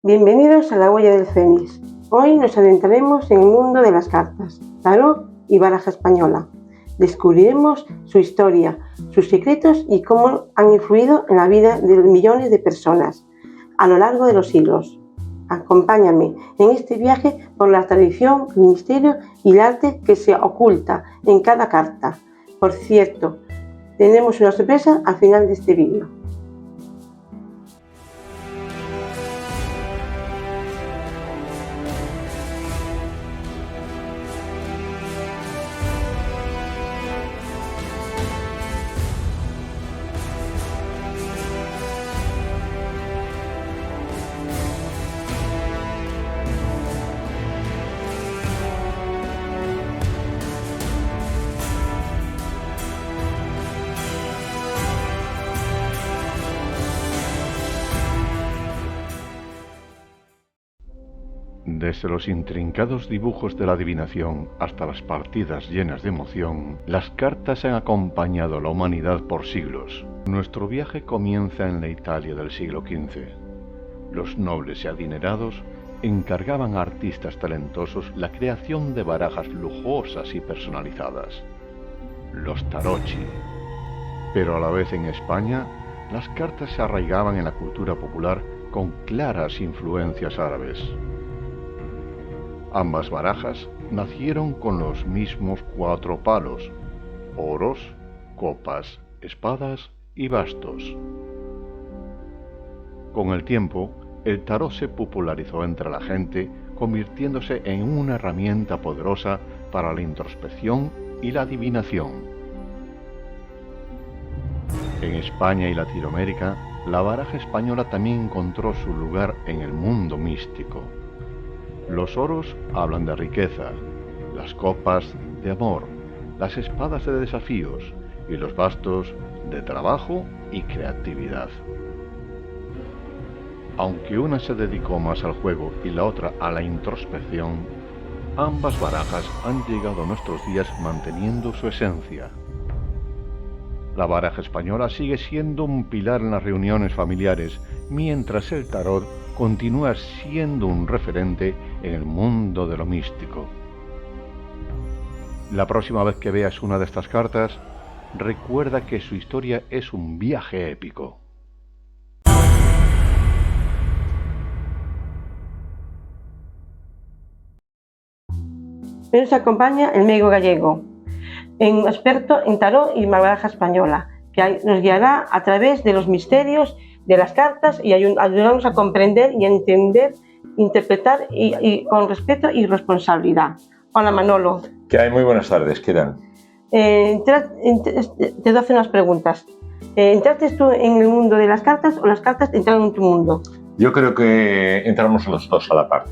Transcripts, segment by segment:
Bienvenidos a la Huella del Fénix. Hoy nos adentraremos en el mundo de las cartas, tarot y baraja española. Descubriremos su historia, sus secretos y cómo han influido en la vida de millones de personas a lo largo de los siglos. Acompáñame en este viaje por la tradición, el misterio y el arte que se oculta en cada carta. Por cierto, tenemos una sorpresa al final de este vídeo. Desde los intrincados dibujos de la adivinación hasta las partidas llenas de emoción, las cartas han acompañado a la humanidad por siglos. Nuestro viaje comienza en la Italia del siglo XV. Los nobles y adinerados encargaban a artistas talentosos la creación de barajas lujosas y personalizadas, los tarocchi. Pero a la vez en España, las cartas se arraigaban en la cultura popular con claras influencias árabes. Ambas barajas nacieron con los mismos 4 palos: oros, copas, espadas y bastos. Con el tiempo, el tarot se popularizó entre la gente, convirtiéndose en una herramienta poderosa para la introspección y la adivinación. En España y Latinoamérica, la baraja española también encontró su lugar en el mundo místico. Los oros hablan de riqueza, las copas de amor, las espadas de desafíos y los bastos de trabajo y creatividad. Aunque una se dedicó más al juego y la otra a la introspección, ambas barajas han llegado a nuestros días manteniendo su esencia. La baraja española sigue siendo un pilar en las reuniones familiares, mientras el tarot continúa siendo un referente en el mundo de lo místico. La próxima vez que veas una de estas cartas, recuerda que su historia es un viaje épico. Hoy nos acompaña el Meigo Gallego, un experto en tarot y baraja española, que nos guiará a través de los misterios de las cartas y ayudarnos a comprender y a entender, interpretar y con respeto y responsabilidad. Hola Manolo. ¿Qué hay? Muy buenas tardes, ¿qué tal? Te doy hacer unas preguntas. ¿Entraste tú en el mundo de las cartas o las cartas entraron en tu mundo? Yo creo que entramos los dos a la par,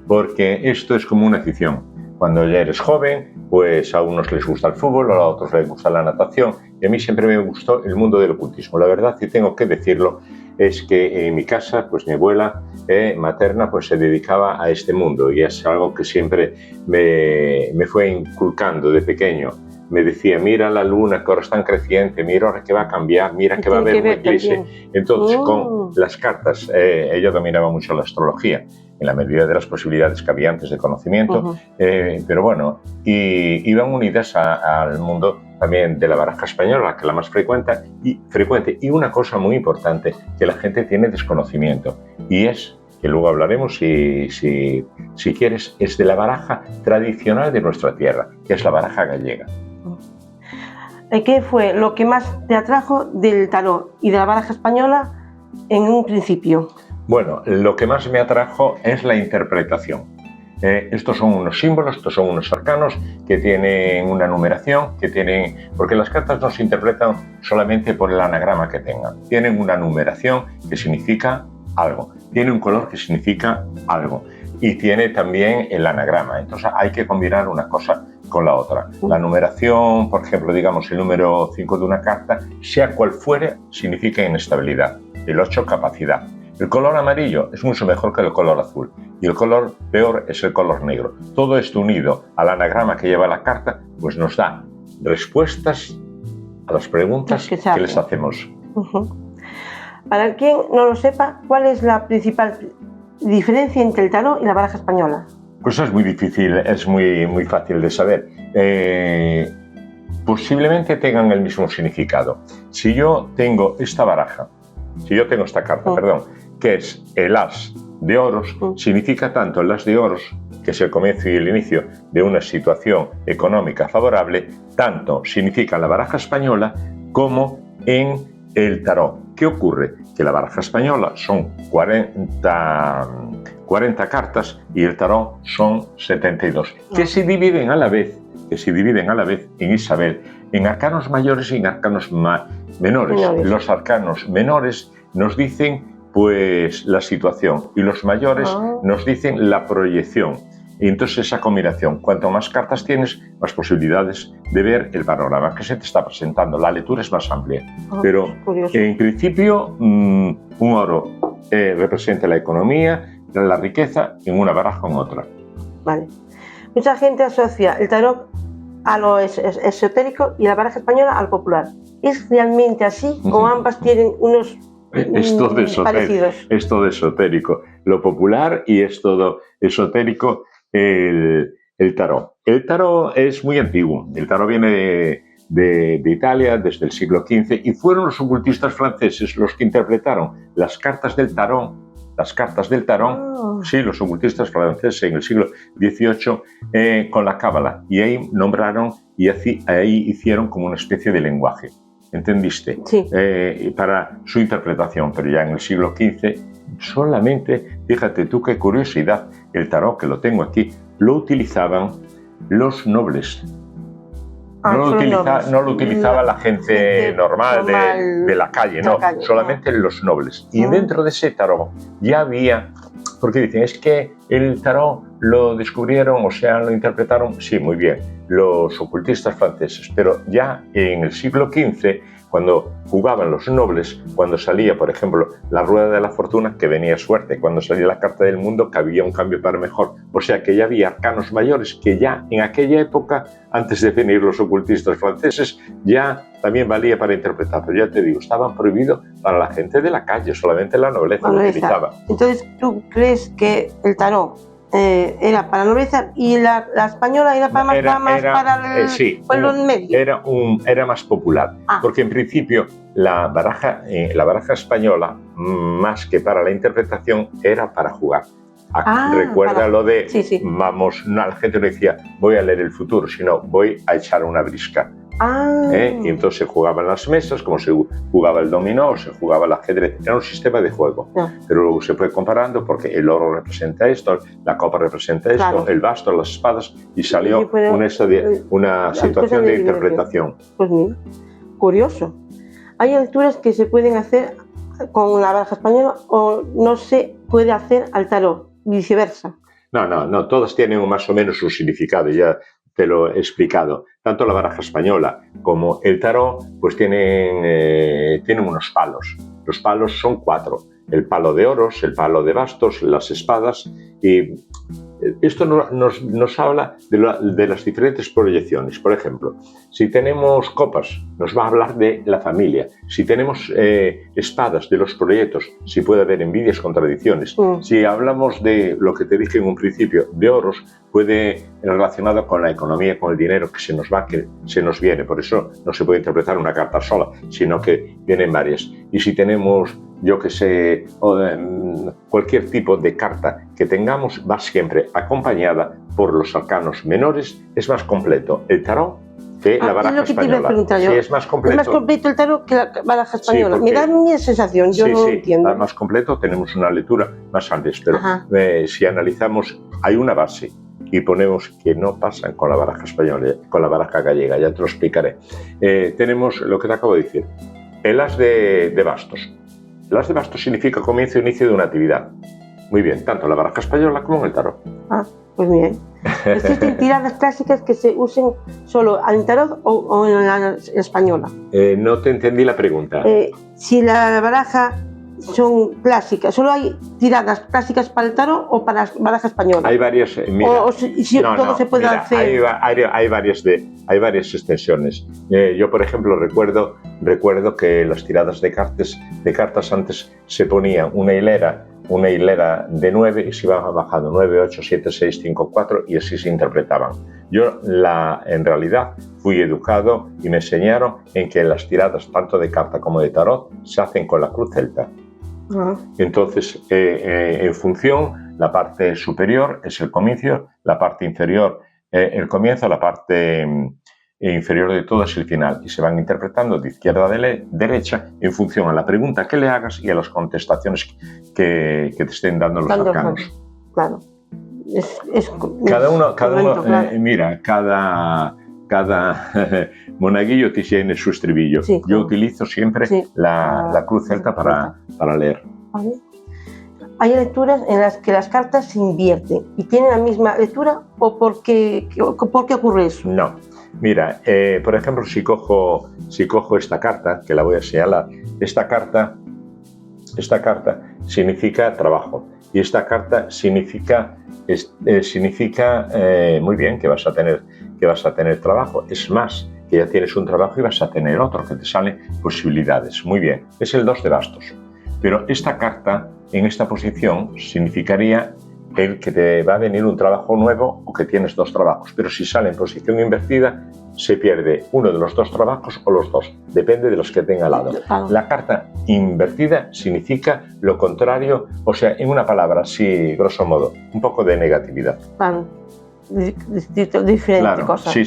porque esto es como una afición. Cuando ya eres joven, pues a unos les gusta el fútbol, a otros les gusta la natación, y a mí siempre me gustó el mundo del ocultismo. La verdad, y tengo que decirlo, es que en mi casa, pues mi abuela materna pues se dedicaba a este mundo, y es algo que siempre me fue inculcando de pequeño. Me decía, mira la luna que ahora está en creciente, mira ahora que va a cambiar, mira que va a haber un eclipse. Entonces, con las cartas, ella dominaba mucho la astrología, en la medida de las posibilidades que había antes de conocimiento, pero bueno, y iban unidas al mundo también de la baraja española, que es la más frecuente, y una cosa muy importante que la gente tiene desconocimiento, y es, que luego hablaremos si quieres, es de la baraja tradicional de nuestra tierra, que es la baraja gallega. ¿Qué fue lo que más te atrajo del tarot y de la baraja española en un principio? Bueno, lo que más me atrajo es la interpretación. Estos son unos símbolos, estos son unos arcanos que tienen una numeración, porque las cartas no se interpretan solamente por el anagrama que tengan. Tienen una numeración que significa algo, tiene un color que significa algo y tiene también el anagrama. Entonces hay que combinar una cosa con la otra. La numeración, por ejemplo, digamos el número 5 de una carta, sea cual fuere, significa inestabilidad. El 8, capacidad. El color amarillo es mucho mejor que el color azul y el color peor es el color negro. Todo esto unido al anagrama que lleva la carta, pues nos da respuestas a las preguntas que les hacemos. Para quien no lo sepa, ¿cuál es la principal diferencia entre el tarot y la baraja española? Pues es muy difícil, es muy fácil de saber. Posiblemente tengan el mismo significado. Si yo tengo esta baraja, si yo tengo esta carta, perdón, que es el as de oros, significa tanto el as de oros, que es el comienzo y el inicio de una situación económica favorable, tanto significa la baraja española como en el tarot. ¿Qué ocurre? Que la baraja española son 40 cartas y el tarot son 72, que se dividen a la vez en Isabel, en arcanos mayores y en arcanos menores. Los arcanos menores nos dicen pues la situación y los mayores nos dicen la proyección. Y entonces esa combinación, cuanto más cartas tienes, más posibilidades de ver el panorama que se te está presentando. La lectura es más amplia. Pero en principio un oro representa la economía, la riqueza en una baraja o en otra. Vale. Mucha gente asocia el tarot a lo esotérico y la baraja española al popular. ¿Es realmente así o ambas tienen unos parecidos? Es todo esotérico. Lo popular y es todo esotérico el tarot. El tarot es muy antiguo. El tarot viene de Italia desde el siglo XV y fueron los ocultistas franceses los que interpretaron las cartas del tarot. Sí, los ocultistas franceses en el siglo XVIII con la cábala, y ahí nombraron y ahí hicieron como una especie de lenguaje, ¿entendiste? Sí. Para su interpretación, pero ya en el siglo XV solamente, fíjate tú qué curiosidad, el tarot, que lo tengo aquí, lo utilizaban los nobles. No lo utilizaba la gente normal de la calle, no, solamente los nobles. Y dentro de ese tarot ya había, porque dicen, es que el tarot lo descubrieron, o sea, lo interpretaron, sí, muy bien, los ocultistas franceses, pero ya en el siglo XV, cuando jugaban los nobles, cuando salía, por ejemplo, la rueda de la fortuna, que venía suerte, cuando salía la carta del mundo, que había un cambio para mejor. O sea que ya había arcanos mayores que ya en aquella época, antes de venir los ocultistas franceses, ya también valía para interpretar. Pero ya te digo, estaban prohibidos para la gente de la calle, solamente la nobleza lo utilizaba. Entonces, ¿tú crees que el tarot era para la nobleza y la española era para el pueblo medio? Era más popular, porque en principio la baraja española, más que para la interpretación, era para jugar. Recuerda lo de, vamos, no, la gente no decía voy a leer el futuro, sino voy a echar una brisca. Y entonces se jugaban las mesas, como se jugaba el dominó, se jugaba el ajedrez. Era un sistema de juego. Pero luego se fue comparando porque el oro representa esto, la copa representa esto, el basto, las espadas, y salió una situación de interpretación. Pues mira, curioso. Hay lecturas que se pueden hacer con la baraja española o no se puede hacer al tarot, viceversa. No, todas tienen más o menos un significado, ya te lo he explicado. Tanto la baraja española como el tarot pues tienen unos palos. Los palos son 4. El palo de oros, el palo de bastos, las espadas. Y esto nos habla de las diferentes proyecciones. Por ejemplo, si tenemos copas, nos va a hablar de la familia. Si tenemos espadas, de los proyectos, si puede haber envidias, contradicciones. Si hablamos de lo que te dije en un principio, de oros, puede relacionado con la economía, con el dinero que se nos va, que se nos viene. Por eso no se puede interpretar una carta sola, sino que vienen varias. Y si tenemos, yo que sé, cualquier tipo de carta que tengamos, va siempre acompañada por los arcanos menores. Es más completo el tarot que la baraja española. Sí, es más completo. Es más completo el tarot que la baraja española. Me da mi sensación, yo no entiendo. Más completo, tenemos una lectura más amplia. Pero si analizamos, hay una base y ponemos que no pasan con la baraja española, con la baraja gallega, ya te lo explicaré. Tenemos lo que te acabo de decir, el as de bastos. El as de bastos significa comienzo e inicio de una actividad. Muy bien, tanto en la baraja española como en el tarot. Pues bien. ¿Existen tiradas clásicas que se usen solo en tarot o en la española? No te entendí la pregunta. Si la baraja son clásicas, ¿solo hay tiradas clásicas para el tarot o para la baraja española? Hay varias. Mira, todo se puede hacer. Hay varias extensiones. Yo, por ejemplo, recuerdo que las tiradas de cartas antes se ponían una hilera una hilera de 9 y se iban bajando 9, 8, 7, 6, 5, 4 y así se interpretaban. Yo en realidad fui educado y me enseñaron en que las tiradas tanto de carta como de tarot se hacen con la cruz celta. Entonces, en función, la parte superior es el comienzo, la parte inferior el comienzo, la parte inferior de todo es el final y se van interpretando de izquierda a derecha en función a la pregunta que le hagas y a las contestaciones que te estén dando los arcanos. Claro. Cada uno, claro. Mira, cada monaguillo tiene su estribillo. Sí, claro. Yo utilizo siempre la cruz celta para leer. ¿Vale? Hay lecturas en las que las cartas se invierten y tienen la misma lectura o por qué ocurre eso. No. Mira, por ejemplo, si cojo esta carta, que la voy a señalar, esta carta significa trabajo y esta carta significa muy bien que vas a tener trabajo. Es más, que ya tienes un trabajo y vas a tener otro, que te salen posibilidades. Muy bien, es el 2 de bastos. Pero esta carta, en esta posición, significaría el que te va a venir un trabajo nuevo o que tienes 2 trabajos. Pero si sale en posición invertida, se pierde uno de los 2 trabajos o los 2. Depende de los que tenga al lado. La carta invertida significa lo contrario, o sea, en una palabra, sí, grosso modo, un poco de negatividad. Diferente claro, cosa. Sí.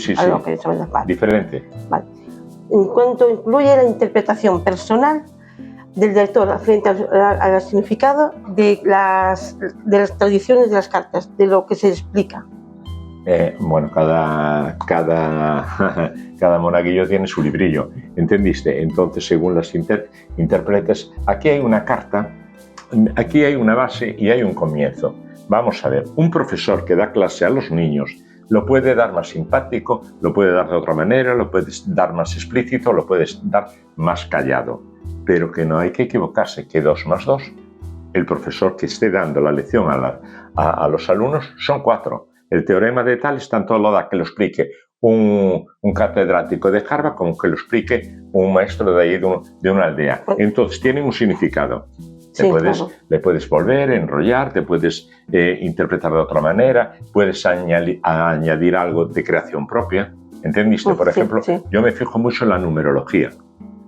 Diferente. Vale. En cuanto incluye la interpretación personal del lector frente al significado de las tradiciones de las cartas, de lo que se explica. Bueno, cada monaguillo tiene su librillo, ¿entendiste? Entonces, según las interpretes, aquí hay una carta, aquí hay una base y hay un comienzo. Vamos a ver, un profesor que da clase a los niños lo puede dar más simpático, lo puede dar de otra manera, lo puedes dar más explícito, lo puedes dar más callado. Pero que no hay que equivocarse, que 2 más 2, el profesor que esté dando la lección a los alumnos son 4. El teorema de Tales tanto lo da que lo explique un catedrático de Harvard como que lo explique un maestro de ahí de una aldea. Entonces tienen un significado. Le puedes volver, enrollar, te puedes interpretar de otra manera, puedes añadir algo de creación propia. ¿Entendiste? Por ejemplo, yo me fijo mucho en la numerología.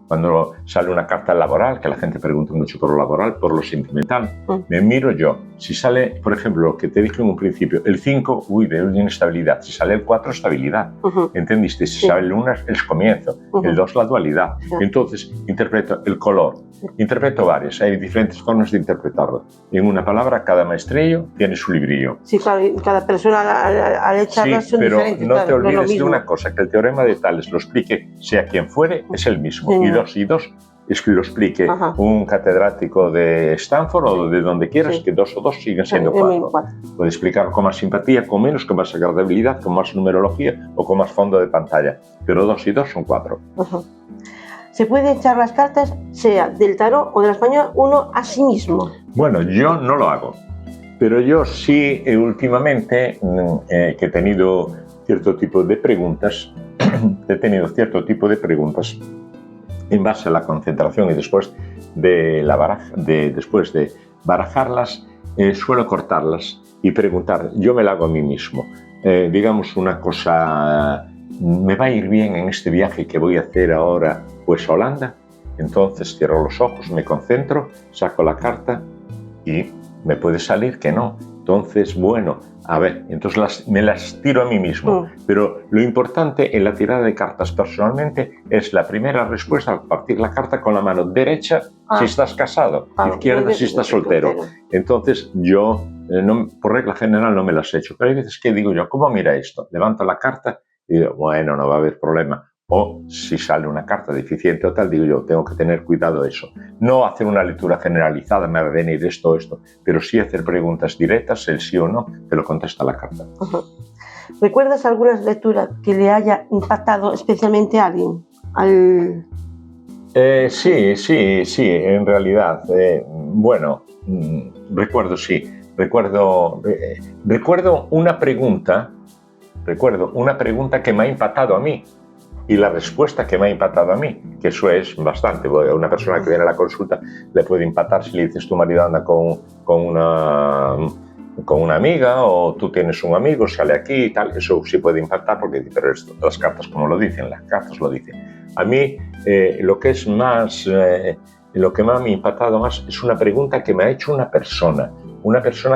Cuando sale una carta laboral, que la gente pregunta mucho por lo laboral, por lo sentimental, me miro yo. Si sale, por ejemplo, lo que te dije en un principio, el 5, veo inestabilidad. Si sale el 4, estabilidad. ¿Entendiste? Si sale el 1, es comienzo. El 2, la dualidad. Entonces, interpreto el color. Interpreto varios. Hay diferentes formas de interpretarlo. En una palabra, cada maestrillo tiene su librillo. Sí, claro, y cada persona al echarla son diferentes. Pero no te olvides de una cosa, que el teorema de Tales lo explique, sea quien fuere, es el mismo. Y 2 y 2 es que lo explique un catedrático de Stanford o de donde quieras, que 2 o 2 siguen siendo 4. Puede explicarlo con más simpatía, con menos, con más agradabilidad, con más numerología o con más fondo de pantalla. Pero 2 y 2 son 4. ¿Se puede echar las cartas, sea del tarot o del español, uno a sí mismo? Bueno, yo no lo hago. Pero yo sí, últimamente, que he tenido cierto tipo de preguntas, en base a la concentración y después de barajarlas, suelo cortarlas y preguntar, yo me la hago a mí mismo. Digamos una cosa, ¿me va a ir bien en este viaje que voy a hacer ahora pues a Holanda? Entonces cierro los ojos, me concentro, saco la carta y me puede salir que no. Entonces, bueno, a ver, entonces me las tiro a mí mismo. Pero lo importante en la tirada de cartas personalmente es la primera respuesta al partir la carta con la mano derecha si estás casado, izquierda si estás soltero. Entonces yo, por regla general, no me las echo. Pero hay veces que digo yo, ¿cómo mira esto? Levanto la carta y digo, bueno, no va a haber problema. O si sale una carta deficiente o tal, digo yo, tengo que tener cuidado de eso. No hacer una lectura generalizada, me va a venir esto, pero sí hacer preguntas directas, el sí o no, te lo contesta la carta. ¿Recuerdas algunas lecturas que le haya impactado especialmente a alguien? Sí, en realidad. Bueno, recuerdo una pregunta que me ha impactado a mí. y la respuesta que me ha impactado a mí, que eso es bastante. A una persona que viene a la consulta le puede impactar si le dices tu marido anda con una amiga o tú tienes un amigo, sale aquí y tal, eso sí puede impactar porque, pero esto, las cartas como lo dicen, las cartas lo dicen. A mí lo que me ha impactado más es una pregunta que me ha hecho una persona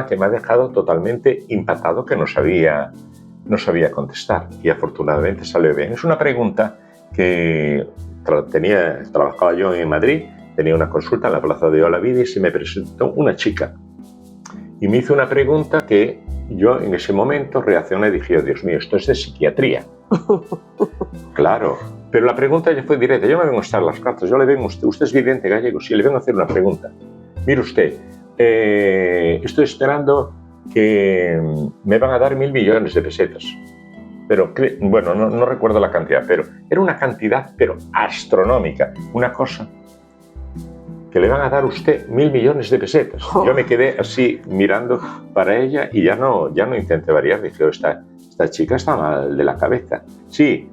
que me ha dejado totalmente impactado, que no sabía contestar y afortunadamente salió bien. Es una pregunta que trabajaba yo en Madrid, tenía una consulta en la Plaza de Olavide y se me presentó una chica y me hizo una pregunta que yo en ese momento reaccioné y dije, oh, Dios mío, esto es de psiquiatría. Claro, pero la pregunta ya fue directa. Yo me vengo a estar las cartas, yo le vengo a usted es vidente gallego, sí, le vengo a hacer una pregunta. Mire usted, estoy esperando que me van a dar 1.000 millones de pesetas. Pero, bueno, no recuerdo la cantidad, pero era una cantidad, pero astronómica. Una cosa que le van a dar a usted 1.000 millones de pesetas. Yo me quedé así mirando para ella y ya no intenté variar. Dije, esta chica está mal de la cabeza. Sí,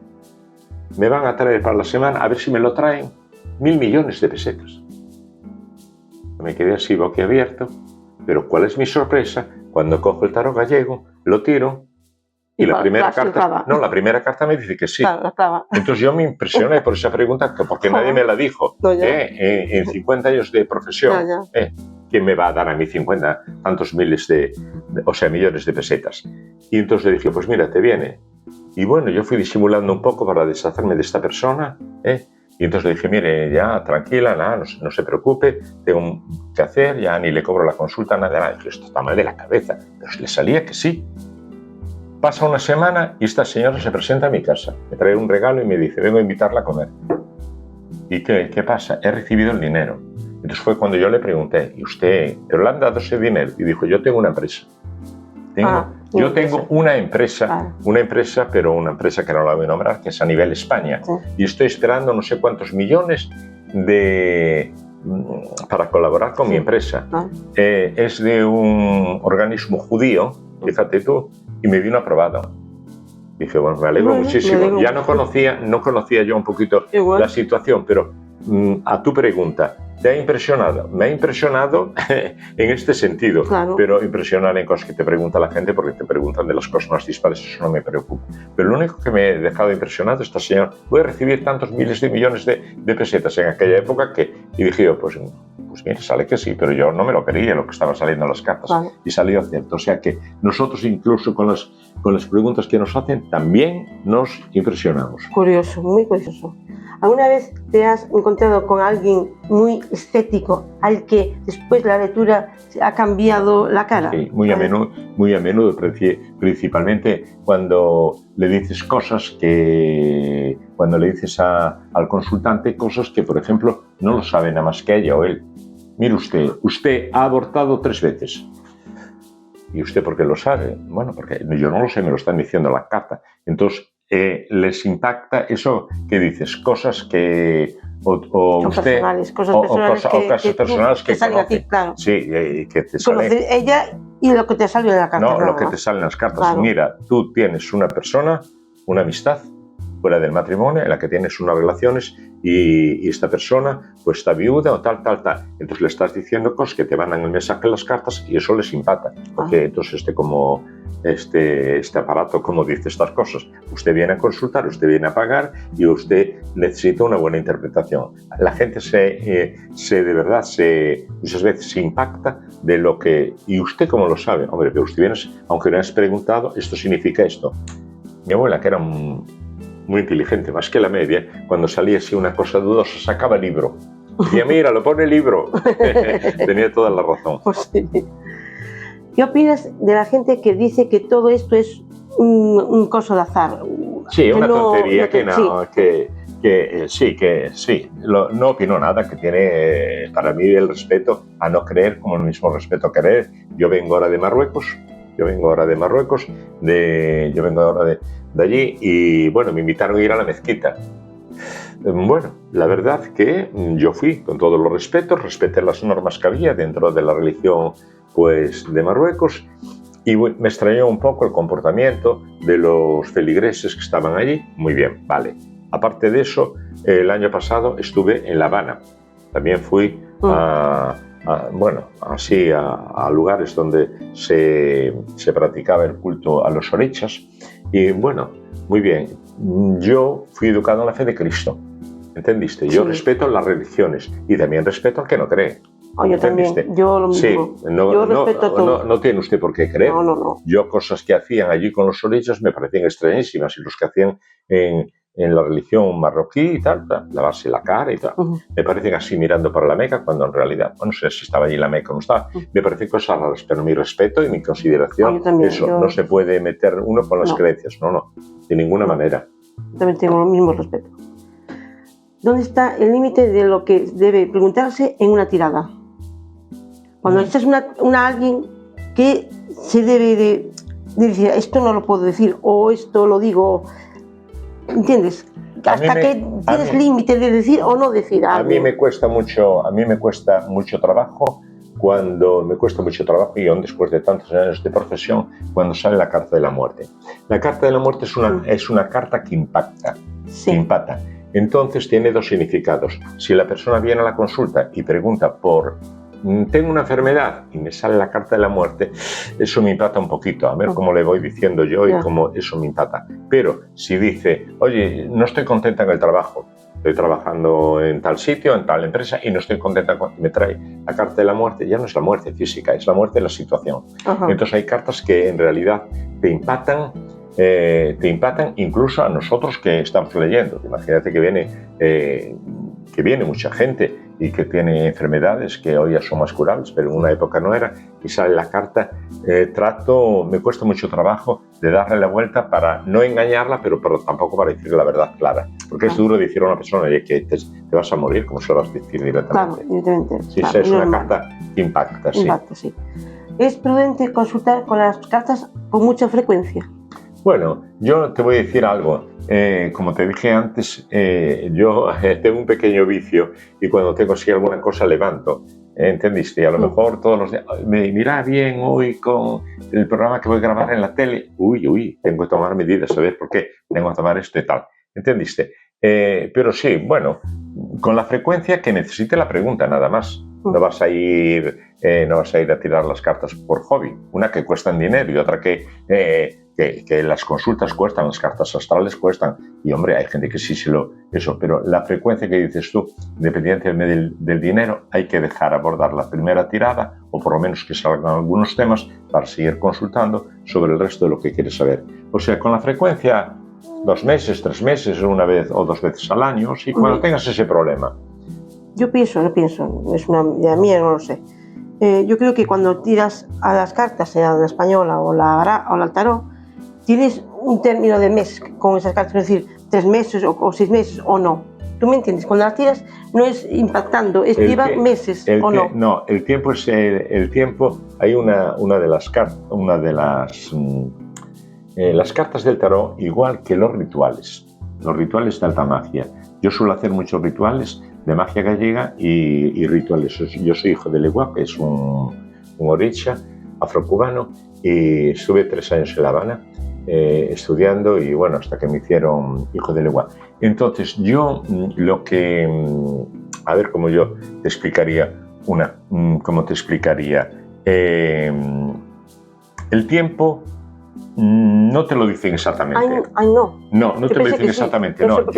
me van a traer para la semana, a ver si me lo traen, 1.000 millones de pesetas. Me quedé así boquiabierto, pero ¿cuál es mi sorpresa? Cuando cojo el tarot gallego, lo tiro y la primera carta me dice que sí. Claro, entonces yo me impresioné por esa pregunta porque nadie me la dijo. No, en 50 años de profesión, ¿quién me va a dar a mí 50 tantos millones de pesetas? Y entonces le dije, pues mira, te viene. Y bueno, yo fui disimulando un poco para deshacerme de esta persona, Y entonces le dije, mire, ya, tranquila, nada, no se preocupe, tengo que hacer, ya ni le cobro la consulta, nada. Dije, esto está mal de la cabeza. Pero le salía que sí. Pasa una semana y esta señora se presenta a mi casa, me trae un regalo y me dice, vengo a invitarla a comer. ¿Y qué pasa? He recibido el dinero. Entonces fue cuando yo le pregunté, ¿y usted, pero le han dado ese dinero? Y dijo, yo tengo una empresa. Yo tengo una empresa, pero una empresa que no la voy a nombrar, que es a nivel España. Sí. Y estoy esperando no sé cuántos millones para colaborar con mi empresa. Es de un organismo judío, fíjate tú, y me vino aprobado. Dije, bueno, me alegro muchísimo. Ya no conocía yo un poquito la situación, pero a tu pregunta, ¿te ha impresionado? Me ha impresionado en este sentido, pero impresionar en cosas que te pregunta la gente porque te preguntan de las cosas más dispares, eso no me preocupa. Pero lo único que me he dejado impresionado, esta señora, voy a recibir tantos miles de millones de pesetas en aquella época y dije yo, pues mira, sale que sí, pero yo no me lo creía lo que estaba saliendo en las cartas y salió cierto. O sea que nosotros incluso con las preguntas que nos hacen también nos impresionamos. Curioso, muy curioso. ¿Alguna vez te has encontrado con alguien muy escéptico al que después la lectura ha cambiado la cara? Sí, muy a menudo, principalmente cuando le dices cuando le dices al consultante cosas que, por ejemplo, no lo sabe nada más que ella o él. Mire usted ha abortado 3 veces. ¿Y usted por qué lo sabe? Bueno, porque yo no lo sé, me lo están diciendo en la carta. Entonces, les impacta eso que dices, cosas que cosas personales que salen a ti, claro. Sí, que te sale ella y lo que te sale en la carta. No, lo que te sale en las cartas. Claro. Mira, tú tienes una persona, una amistad fuera del matrimonio en la que tienes unas relaciones y esta persona pues está viuda o tal. Entonces le estás diciendo cosas que te mandan el mensaje en las cartas y eso les impacta. Porque entonces este aparato, como dice estas cosas, usted viene a consultar, usted viene a pagar y usted necesita una buena interpretación. La gente de verdad muchas veces se impacta de lo que... ¿Y usted cómo lo sabe? Hombre, pero usted viene, aunque no has preguntado, esto significa esto. Mi abuela, que era muy inteligente, más que la media, cuando salía así una cosa dudosa, sacaba el libro. Decía, mira, lo pone el libro. Tenía toda la razón. Pues sí. ¿Qué opinas de la gente que dice que todo esto es un coso de azar? Sí, una tontería no opino nada, que tiene para mí el respeto a no creer como el mismo respeto a creer. Yo vengo ahora de Marruecos, de allí y bueno, me invitaron a ir a la mezquita. Bueno, la verdad que yo fui con todos los respetos, respeté las normas que había dentro de la religión pues de Marruecos y me extrañó un poco el comportamiento de los feligreses que estaban allí. Muy bien, vale. Aparte de eso, el año pasado estuve en La Habana. También fui a lugares donde se practicaba el culto a los orechas. Y bueno, muy bien. Yo fui educado en la fe de Cristo. ¿Entendiste? Yo respeto las religiones y también respeto al que no cree. Yo también, yo lo mismo. Sí, yo respeto a todo. No tiene usted por qué creer. No. Yo cosas que hacían allí con los orechas me parecían extrañísimas, y los que hacían en la religión marroquí y tal, lavarse la cara y tal, me parecen así mirando para la Meca, cuando en realidad, no sé si estaba allí la Meca o no estaba, me parecen cosas raras, pero mi respeto y mi consideración, no se puede meter uno con las creencias, no, de ninguna manera. Yo también tengo el mismo respeto. ¿Dónde está el límite de lo que debe preguntarse en una tirada? Cuando echas a alguien, ¿qué se debe de decir? Esto no lo puedo decir, o esto lo digo, ¿entiendes? Hasta que tienes límite de decir o no decir algo. A mí me cuesta mucho trabajo y aún después de tantos años de profesión, cuando sale la carta de la muerte. La carta de la muerte es una carta que impacta, que impacta. Entonces tiene dos significados. Si la persona viene a la consulta y pregunta por tengo una enfermedad y me sale la carta de la muerte, eso me impacta un poquito, a ver cómo le voy diciendo yo y cómo eso me impacta. Pero si dice, oye, no estoy contenta en el trabajo, estoy trabajando en tal sitio, en tal empresa y no estoy contenta con... me trae la carta de la muerte, ya no es la muerte física, es la muerte de la situación. Entonces hay cartas que en realidad te impactan incluso a nosotros que estamos leyendo. Imagínate que viene mucha gente y que tiene enfermedades que hoy ya son más curables, pero en una época no era, y sale la carta, me cuesta mucho trabajo de darle la vuelta para no engañarla, pero tampoco para decirle la verdad clara, porque es duro decir a una persona que te vas a morir, como se lo vas a decir directamente. Claro, evidentemente. Sí, es una carta que impacta, sí. Sí. ¿Es prudente consultar con las cartas con mucha frecuencia? Bueno, yo te voy a decir algo. Como te dije antes, yo tengo un pequeño vicio y cuando tengo así alguna cosa levanto, ¿entendiste? Y a lo mejor todos los días, me mira bien hoy con el programa que voy a grabar en la tele, tengo que tomar medidas, ¿sabes por qué? Tengo que tomar esto y tal, ¿entendiste? Pero sí, bueno, con la frecuencia que necesite la pregunta, nada más. No vas a ir a tirar las cartas por hobby. Una que cuestan dinero y otra que las consultas cuestan, las cartas astrales cuestan. Y hombre, hay gente que sí eso, pero la frecuencia que dices tú, independientemente del dinero, hay que dejar abordar la primera tirada, o por lo menos que salgan algunos temas para seguir consultando sobre el resto de lo que quieres saber. O sea, con la frecuencia 2 meses, 3 meses, una vez o 2 veces al año, y cuando tengas ese problema. Yo pienso, es una idea mía, no lo sé. Yo creo que cuando tiras a las cartas, sea la española o la tarot, tienes un término de mes con esas cartas, es decir, 3 meses o 6 meses o no. ¿Tú me entiendes? Cuando las tiras no es impactando, lleva meses o no. No, el tiempo es el tiempo. Hay una de las cartas, las cartas del tarot, igual que los rituales de alta magia. Yo suelo hacer muchos rituales de magia gallega y rituales. Yo soy hijo de Legua, que es un orecha afrocubano, y estuve 3 años en La Habana estudiando y bueno, hasta que me hicieron hijo de Legua. Entonces yo a ver cómo yo te explicaría el tiempo no te lo dicen exactamente. No te lo dicen exactamente. No.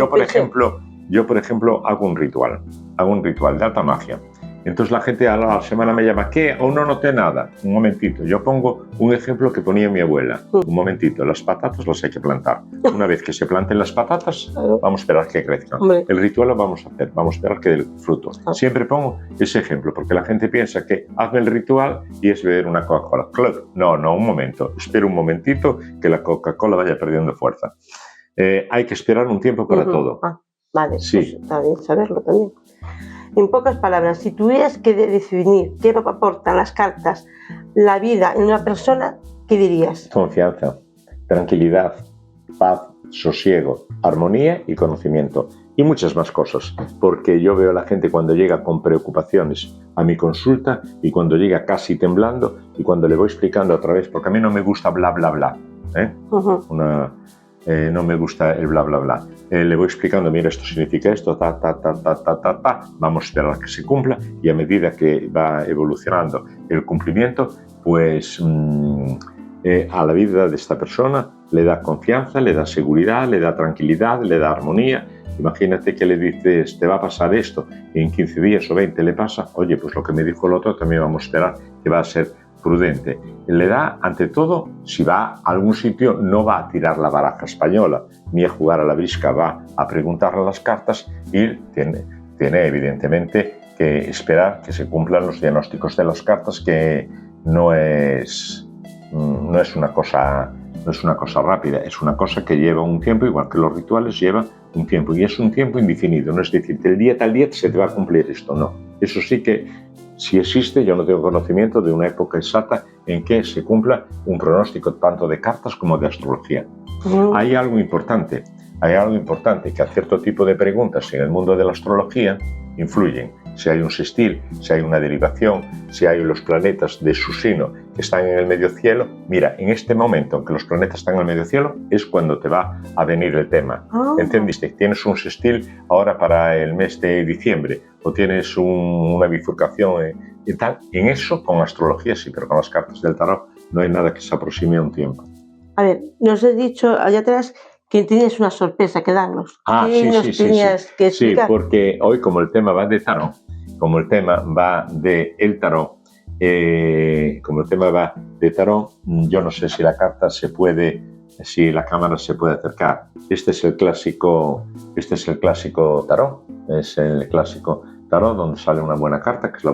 Yo, por ejemplo, hago un ritual de alta magia. Entonces la gente a la semana me llama, ¿qué? ¿O no noté nada? Un momentito, yo pongo un ejemplo que ponía mi abuela. Un momentito, las patatas las hay que plantar. Una vez que se planten las patatas, vamos a esperar que crezcan. El ritual lo vamos a hacer, vamos a esperar que dé fruto. Siempre pongo ese ejemplo, porque la gente piensa que hazme el ritual y es beber una Coca-Cola. Claro, no, un momento. Espera un momentito que la Coca-Cola vaya perdiendo fuerza. Hay que esperar un tiempo para todo. Vale, sí. Pues está bien saberlo también. En pocas palabras, si tuvieras que definir qué aportan las cartas, la vida en una persona, ¿qué dirías? Confianza, tranquilidad, paz, sosiego, armonía y conocimiento. Y muchas más cosas, porque yo veo a la gente cuando llega con preocupaciones a mi consulta y cuando llega casi temblando y cuando le voy explicando otra vez, porque a mí no me gusta bla, bla, bla. no me gusta el bla, bla, bla. Le voy explicando, mira, esto significa esto, ta, ta, ta, ta, ta, ta, ta. Vamos a esperar a que se cumpla y a medida que va evolucionando el cumplimiento, pues a la vida de esta persona le da confianza, le da seguridad, le da tranquilidad, le da armonía. Imagínate que le dices, te va a pasar esto, y en 15 días o 20 le pasa, oye, pues lo que me dijo el otro también vamos a esperar que va a ser prudente. Le da, ante todo, si va a algún sitio, no va a tirar la baraja española, ni a jugar a la brisca, va a preguntarle las cartas y tiene evidentemente que esperar que se cumplan los diagnósticos de las cartas, que no es una cosa rápida, es una cosa que lleva un tiempo, igual que los rituales llevan un tiempo, y es un tiempo indefinido, no es decir, del día tal día se te va a cumplir esto, no. Eso sí que, si existe, yo no tengo conocimiento de una época exacta en que se cumpla un pronóstico tanto de cartas como de astrología. Hay algo importante, que a cierto tipo de preguntas en el mundo de la astrología influyen. Si hay un sextil, si hay una derivación, si hay los planetas de su signo que están en el medio cielo. Mira, en este momento en que los planetas están en el medio cielo es cuando te va a venir el tema. ¿Entendiste? Tienes un sextil ahora para el mes de diciembre o tienes una bifurcación y tal. En eso, con astrología sí, pero con las cartas del tarot no hay nada que se aproxime a un tiempo. A ver, nos has dicho allá atrás que tienes una sorpresa que darnos. Sí, que explicar? Sí, porque hoy, como el tema va de tarot, yo no sé si la cámara se puede acercar. Este es el clásico tarot, donde sale una buena carta, que es la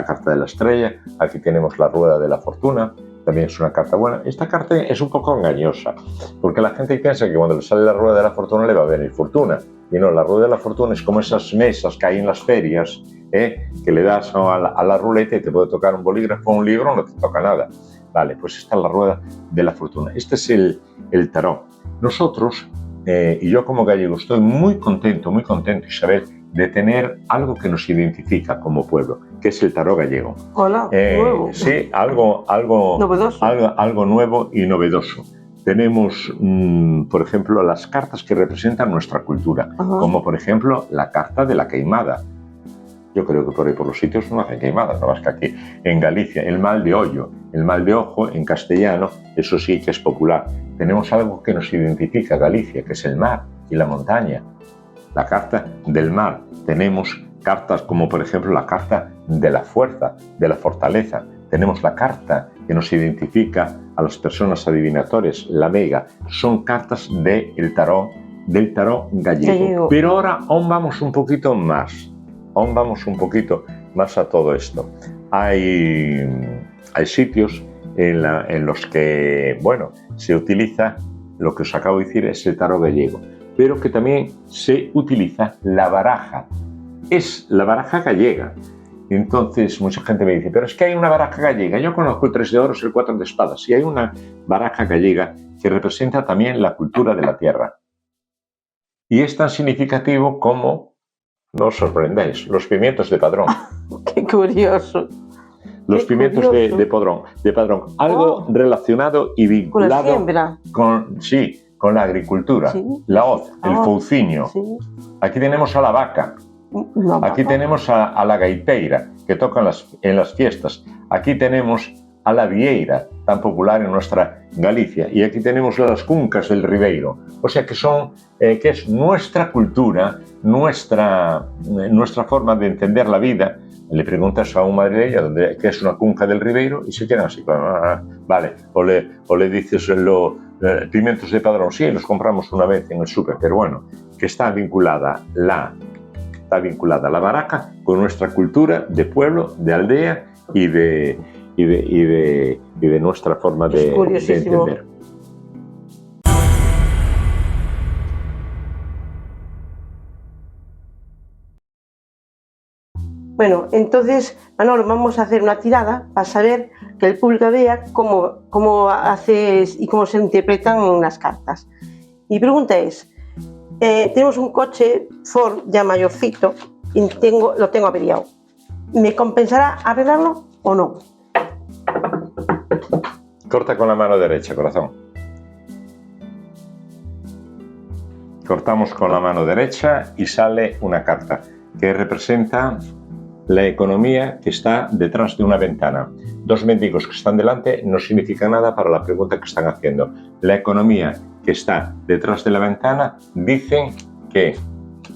carta de la estrella. Aquí tenemos la rueda de la fortuna, también es una carta buena. Esta carta es un poco engañosa, porque la gente piensa que cuando le sale la rueda de la fortuna le va a venir fortuna. Y no, la rueda de la fortuna es como esas mesas que hay en las ferias, que le das a la ruleta y te puede tocar un bolígrafo o un libro, no te toca nada. Vale, pues esta es la rueda de la fortuna. Este es el tarot. Nosotros, y yo como gallego, estoy muy contento, Isabel, de tener algo que nos identifica como pueblo, que es el tarot gallego. Hola, nuevo. Sí, algo novedoso. Algo nuevo y novedoso. Tenemos, por ejemplo, las cartas que representan nuestra cultura, como por ejemplo la carta de la queimada. Yo creo que por ahí por los sitios no hacen queimadas, no más que aquí en Galicia, el mal de hoyo, el mal de ojo en castellano, eso sí que es popular. Tenemos algo que nos identifica a Galicia, que es el mar y la montaña. La carta del mar. Tenemos cartas como por ejemplo la carta de la fuerza, de la fortaleza. Tenemos la carta que nos identifica a las personas adivinadores, la mega. Son cartas del tarot gallego. Pero ahora aún vamos un poquito más. A todo esto. Hay sitios en los que, se utiliza lo que os acabo de decir, es el tarot gallego, pero que también se utiliza la baraja. Es la baraja gallega. Entonces, mucha gente me dice, pero es que hay una baraja gallega. Yo conozco el 3 de oros, el 4 de espadas, y hay una baraja gallega que representa también la cultura de la tierra. Y es tan significativo como, no os sorprendáis, los pimientos de Padrón. ¡Qué curioso! Los pimientos de Padrón. Algo relacionado y vinculado con la siembra. Con la agricultura, la hoz, el fouciño. Sí. Aquí tenemos a la vaca. Aquí tenemos a la gaiteira, que toca en las fiestas. Aquí tenemos a la vieira, tan popular en nuestra Galicia. Y aquí tenemos las cuncas del Ribeiro. O sea que que es nuestra cultura, nuestra forma de entender la vida. Le preguntas a un madrileño qué es una cunca del Ribeiro y se quedan así, vale. O le dices pimientos de Padrón, sí, los compramos una vez en el súper, pero bueno, que está vinculada la baraja con nuestra cultura de pueblo, de aldea y de nuestra forma de entender. Bueno, entonces, Manolo, vamos a hacer una tirada para saber, que el público vea cómo haces y cómo se interpretan las cartas. Mi pregunta es, tenemos un coche Ford ya mayorcito y lo tengo averiado. ¿Me compensará arreglarlo o no? Corta con la mano derecha, corazón. Cortamos con la mano derecha y sale una carta que representa la economía que está detrás de una ventana. Dos mendigos que están delante no significa nada para la pregunta que están haciendo. La economía que está detrás de la ventana dicen que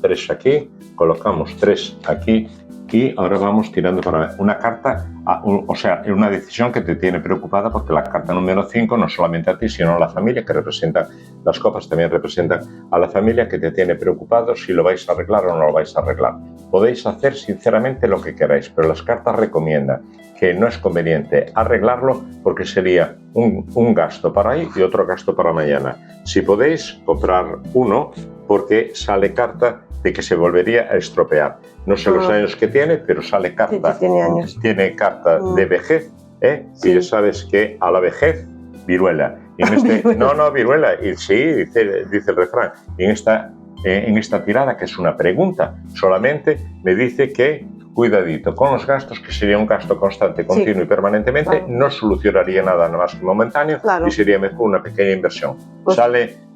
3 aquí, colocamos 3 aquí y ahora vamos tirando para una carta, o sea, es una decisión que te tiene preocupada porque la carta número 5 no solamente a ti, sino a la familia que representa, las copas también representan a la familia que te tiene preocupado si lo vais a arreglar o no lo vais a arreglar. Podéis hacer sinceramente lo que queráis, pero las cartas recomiendan que no es conveniente arreglarlo porque sería un gasto para hoy y otro gasto para mañana. Si podéis, comprar uno porque sale carta de que se volvería a estropear. No sé los años que tiene, pero sale carta. Sí, tiene años. Tiene carta de vejez, Sí. y ya sabes que a la vejez, viruela. Y en este, no, viruela, y sí, dice el refrán. Y en esta tirada, que es una pregunta, solamente me dice que cuidadito con los gastos, que sería un gasto constante, continuo y permanentemente, claro. No solucionaría nada más que momentáneo, Claro. Y sería mejor una pequeña inversión. Pues,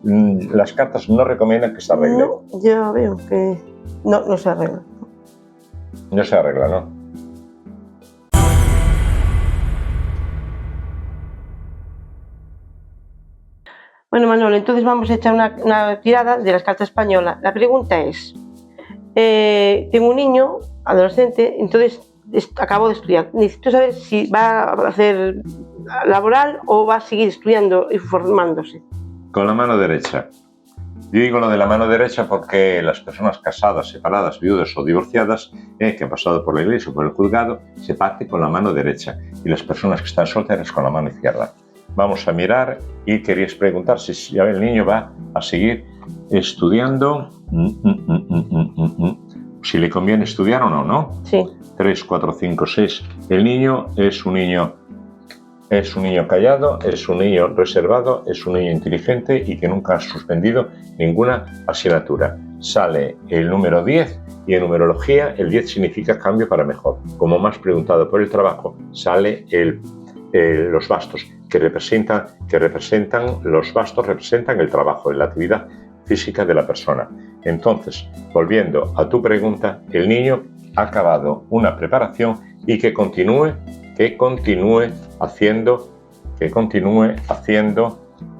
las cartas no recomiendan que se arregle. No, ya veo que no se arregla. No se arregla, ¿no? Bueno, Manolo, entonces vamos a echar una tirada de las cartas españolas. La pregunta es, tengo un niño, adolescente, entonces acabo de estudiar. Necesito saber si va a hacer laboral o va a seguir estudiando y formándose. Con la mano derecha. Yo digo lo de la mano derecha porque las personas casadas, separadas, viudas o divorciadas que han pasado por la iglesia o por el juzgado se parte con la mano derecha y las personas que están solteras con la mano izquierda. Vamos a mirar y querías preguntar si el niño va a seguir estudiando, si le conviene estudiar o no, ¿no? Sí. 3, 4, 5, 6. El niño es un niño callado, es un niño reservado, es un niño inteligente y que nunca ha suspendido ninguna asignatura. Sale el número 10 y en numerología el 10 significa cambio para mejor. Como me has preguntado por el trabajo, sale los bastos que representan los bastos representan el trabajo, la actividad física de la persona. Entonces, volviendo a tu pregunta, el niño ha acabado una preparación y que continúe haciendo,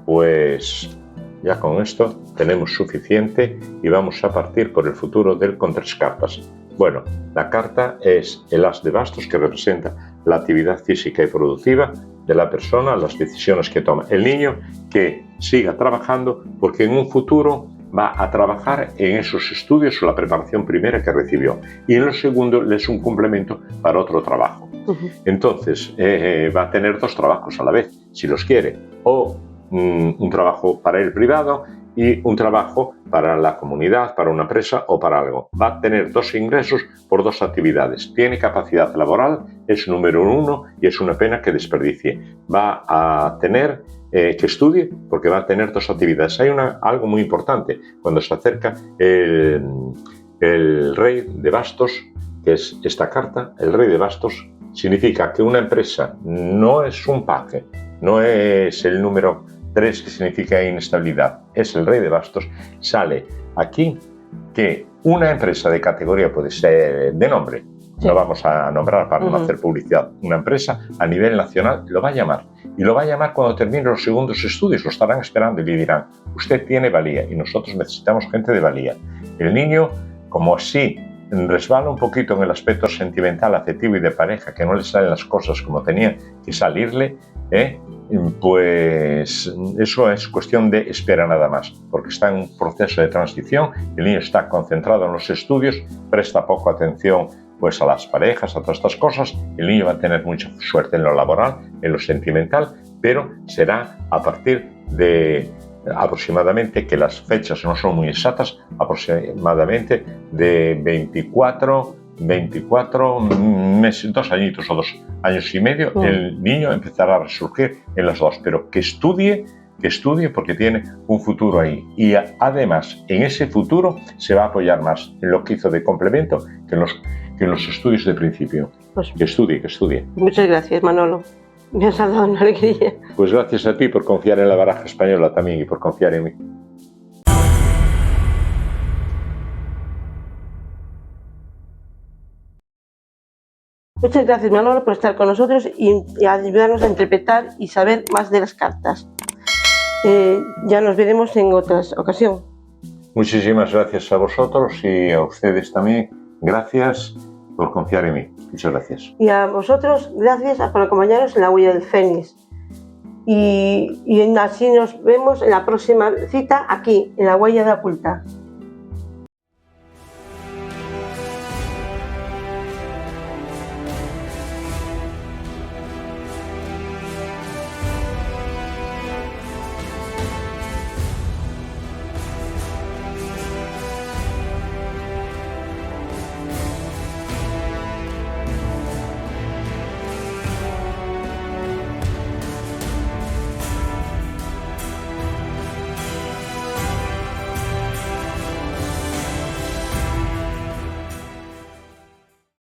pues ya con esto tenemos suficiente y vamos a partir por el futuro del con 3 cartas. Bueno, la carta es el as de bastos que representa la actividad física y productiva de la persona, las decisiones que toma. El niño que siga trabajando porque en un futuro va a trabajar en esos estudios o la preparación primera que recibió y en lo segundo es un complemento para otro trabajo. Entonces va a tener 2 trabajos a la vez, si los quiere, o un trabajo para él privado y un trabajo para la comunidad, para una empresa o para algo. Va a tener 2 ingresos por 2 actividades. Tiene capacidad laboral, es número 1 y es una pena que desperdicie. Va a tener que estudie porque va a tener 2 actividades. Hay algo muy importante cuando se acerca el rey de bastos, que es esta carta. El rey de bastos significa que una empresa no es un paje, no es el número 3 que significa inestabilidad, es el rey de bastos. Sale aquí que una empresa de categoría puede ser de nombre, no vamos a nombrar para no hacer publicidad, una empresa a nivel nacional lo va a llamar y lo va a llamar cuando termine los segundos estudios, lo estarán esperando y le dirán, usted tiene valía y nosotros necesitamos gente de valía. El niño, como así resbala un poquito en el aspecto sentimental, afectivo y de pareja, que no le salen las cosas como tenían que salirle, pues eso es cuestión de espera nada más, porque está en un proceso de transición, el niño está concentrado en los estudios, presta poco atención pues a las parejas, a todas estas cosas. El niño va a tener mucha suerte en lo laboral, en lo sentimental, pero será a partir de aproximadamente, que las fechas no son muy exactas, aproximadamente de 24 meses, 2 añitos o 2 años y medio, el niño empezará a resurgir en las 2, pero que estudie porque tiene un futuro ahí. Y además, en ese futuro se va a apoyar más en lo que hizo de complemento que en los estudios de principio. Pues, que estudie. Muchas gracias, Manolo. Me has dado una alegría. Pues gracias a ti por confiar en la baraja española también y por confiar en mí. Muchas gracias, Manolo, por estar con nosotros y ayudarnos a interpretar y saber más de las cartas. Ya nos veremos en otra ocasión. Muchísimas gracias a vosotros y a ustedes también. Gracias por confiar en mí. Muchas gracias. Y a vosotros, gracias por acompañarnos en la huella del Fénix. Y así nos vemos en la próxima cita aquí, en la huella de Oculta.